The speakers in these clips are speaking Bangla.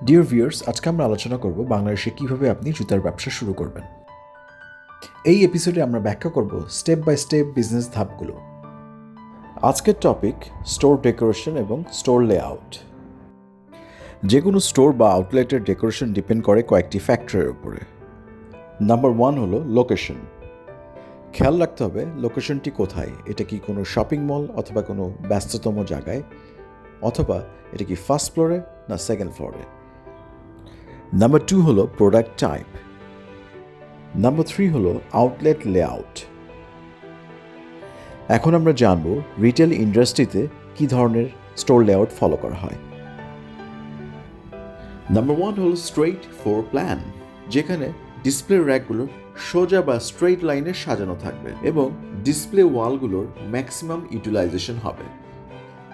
ডিয়ার ভিউয়ার্স, আজকে আমরা আলোচনা করব বাংলাদেশে কিভাবে আপনি জুতার ব্যবসা শুরু করবেন। এই এপিসোডে আমরা ব্যাখ্যা করব স্টেপ বাই স্টেপ বিজনেস ধাপগুলো। আজকের টপিক স্টোর ডেকোরেশন এবং স্টোর লেআউট। যে কোনো স্টোর বা আউটলেটের ডেকোরেশন ডিপেন্ড করে কয়েকটি ফ্যাক্টরের উপরে। নাম্বার 1 হলো লোকেশন। খেয়াল রাখতে হবে লোকেশনটি কোথায়। এটা কি কোনো শপিং মল অথবা কোনো ব্যস্ততম জায়গায়, অথবা এটা কি ফার্স্ট ফ্লোরে না সেকেন্ড ফ্লোরে। নাম্বার 2 হলো প্রোডাক্ট টাইপ। নাম্বার 3 হলো আউটলেট লেআউট। এখন আমরা জানব রিটেল ইন্ডাস্ট্রিতে কি ধরনের স্টোর লেআউট ফলো করা হয়। নাম্বার 1 হলো স্ট্রেইট ফ্লোর প্ল্যান, যেখানে ডিসপ্লে র্যাকগুলো সোজা বা স্ট্রেইট লাইনে সাজানো থাকবে এবং ডিসপ্লে ওয়ালগুলোর ম্যাক্সিমাম ইউটিলাইজেশন হবে।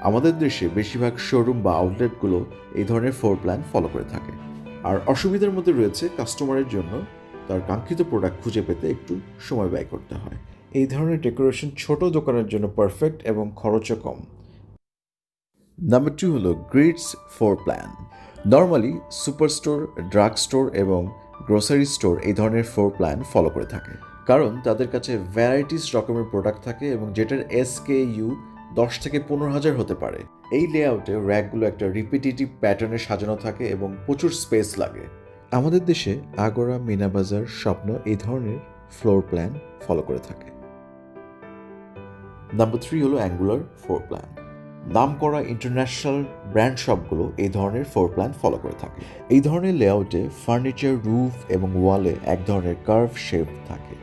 আমাদের দেশে বেশিরভাগ শোরুম বা আউটলেটগুলো এই ধরনের ফ্লোর প্ল্যান ফলো করে থাকে। আর অসুবিধার মধ্যে রয়েছে কাস্টমারের জন্য তার কাঙ্ক্ষিত প্রোডাক্ট খুঁজে পেতে একটু সময় ব্যয় করতে হয়। এই ধরনের ডেকোরেশন ছোট দোকানের জন্য পারফেক্ট এবং খরচও কম। নাম্বার 2 হলো greets floor plan. Normally super store, drug store এবং গ্রোসারি স্টোর এই ধরনের ফ্লোর প্ল্যান ফলো করে থাকে, কারণ তাদের কাছে ভ্যারাইটিস রকমের প্রোডাক্ট থাকে এবং যেটার SKU 10 থেকে 15,000 হতে পারে। এই লেআউটে র্যাকগুলো একটা রিপিটেটিভ প্যাটার্নে সাজানো থাকে এবং প্রচুর স্পেস লাগে। আমাদের দেশে আগোরা, মিনা বাজার, স্বপ্ন এই ধরনের ফ্লোর প্ল্যান ফলো করে থাকে। নাম্বার 3 হলো অ্যাঙ্গুলার ফ্লোর প্ল্যান। নামকরা ইন্টারন্যাশনাল ব্র্যান্ড শপগুলো এই ধরনের ফ্লোর প্ল্যান ফলো করে থাকে। এই ধরনের লেআউটে ফার্নিচার, রুফ এবং ওয়ালে এক ধরনের কার্ভ শেপ থাকে,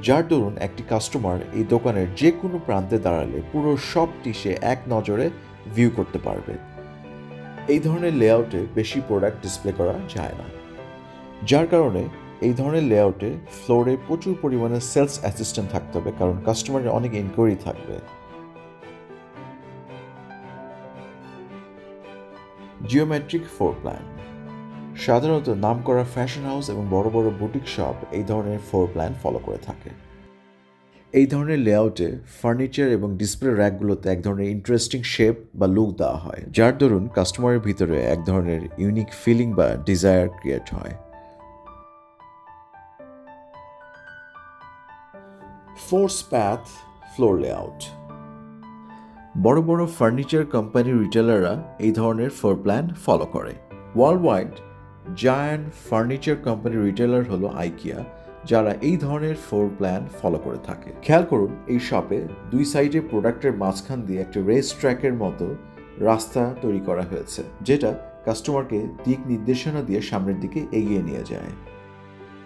যার দরুন একটি কাস্টমার এই দোকানের যে কোনো প্রান্তে দাঁড়ালে পুরো শপটি সে এক নজরে ভিউ করতে পারবে। এই ধরনের লেআউটে বেশি প্রোডাক্ট ডিসপ্লে করা যায় না, যার কারণে এই ধরনের লেআউটে ফ্লোরে প্রচুর পরিমাণে সেলস অ্যাসিস্ট্যান্ট থাকতে হবে, কারণ কাস্টমারের অনেক ইনকোয়ারি থাকবে। Geometric floor plan. সাধারণত নামকরা ফ্যাশন হাউস এবং বড় বড় বুটিক শপ এই ধরনের ফ্লোর প্ল্যান ফলো করে থাকে। এই ধরনের লেআউটে ফার্নিচার এবং ডিসপ্লে র্যাকগুলোতে এক ধরনের ইন্টারেস্টিং শেপ বা লুক দেওয়া হয়, যার দরুন কাস্টমারের ভিতরে এক ধরনের ইউনিক ফিলিং বা ডিজায়ার ক্রিয়েট হয়। Force path floor layout. বড় বড় ফার্নিচার কোম্পানি রিটেলাররা এই ধরনের ফ্লোর প্ল্যান ফলো করে। World wide giant furniture company retailer হলো আইকিয়া, যারা এই ধরনের ফ্লোর প্ল্যান ফলো করে থাকে। খেয়াল করুন, এই শপে দুই সাইডে প্রোডাক্টের মাঝখান দিয়ে একটা রেস ট্র্যাকের মতো রাস্তা তৈরি করা হয়েছে, যেটা কাস্টমারকে দিক নির্দেশনা দিয়ে সামনের দিকে এগিয়ে নিয়ে যায়।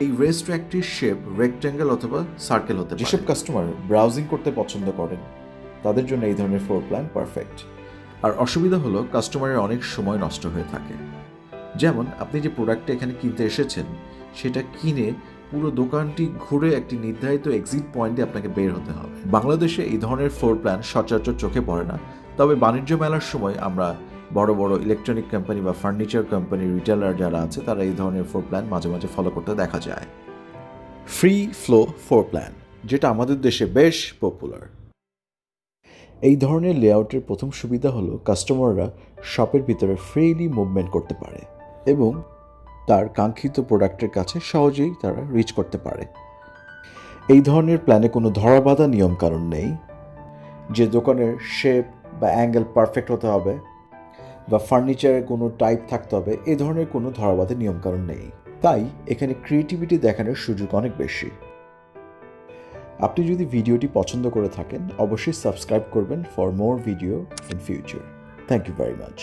এই রেস ট্র্যাকটির শেপ রেক্ট্যাঙ্গেল অথবা সার্কেল হতে পারে। যেসব কাস্টমার ব্রাউজিং করতে পছন্দ করেন তাদের জন্য এই ধরনের ফ্লোর প্ল্যান পারফেক্ট। আর অসুবিধা হলো কাস্টমারের অনেক সময় নষ্ট হয়ে থাকে। যেমন আপনি যে প্রোডাক্টটা এখানে কিনতে এসেছেন সেটা কিনে পুরো দোকানটি ঘুরে একটি নির্ধারিত এক্সিট পয়েন্টে আপনাকে বের হতে হবে। বাংলাদেশে এই ধরনের ফ্লোর প্ল্যান সচরাচর চোখে পড়ে না, তবে বাণিজ্য মেলার সময় আমরা বড় বড় ইলেকট্রনিক কোম্পানি বা ফার্নিচার কোম্পানি রিটেলার যারা আছে তারা এই ধরনের ফ্লোর প্ল্যান মাঝে মাঝে ফলো করতে দেখা যায়। ফ্রি ফ্লো ফ্লোর প্ল্যান, যেটা আমাদের দেশে বেশ পপুলার। এই ধরনের লেআউটের প্রথম সুবিধা হলো কাস্টমাররা শপের ভিতরে ফ্রিলি মুভমেন্ট করতে পারে এবং তার কাঙ্ক্ষিত প্রোডাক্টের কাছে সহজেই তারা রিচ করতে পারে। এই ধরনের প্ল্যানে কোনো ধরাবাঁধা নিয়মকানুন নেই যে দোকানের শেপ বা অ্যাঙ্গেল পারফেক্ট হতে হবে বা ফার্নিচারের কোনো টাইপ থাকতে হবে। এই ধরনের কোনো ধরাবাঁধা নিয়মকানুন নেই, তাই এখানে ক্রিয়েটিভিটি দেখানোর সুযোগ অনেক বেশি। আপনি যদি ভিডিওটি পছন্দ করে থাকেন অবশ্যই সাবস্ক্রাইব করবেন for more video in future. Thank you very much.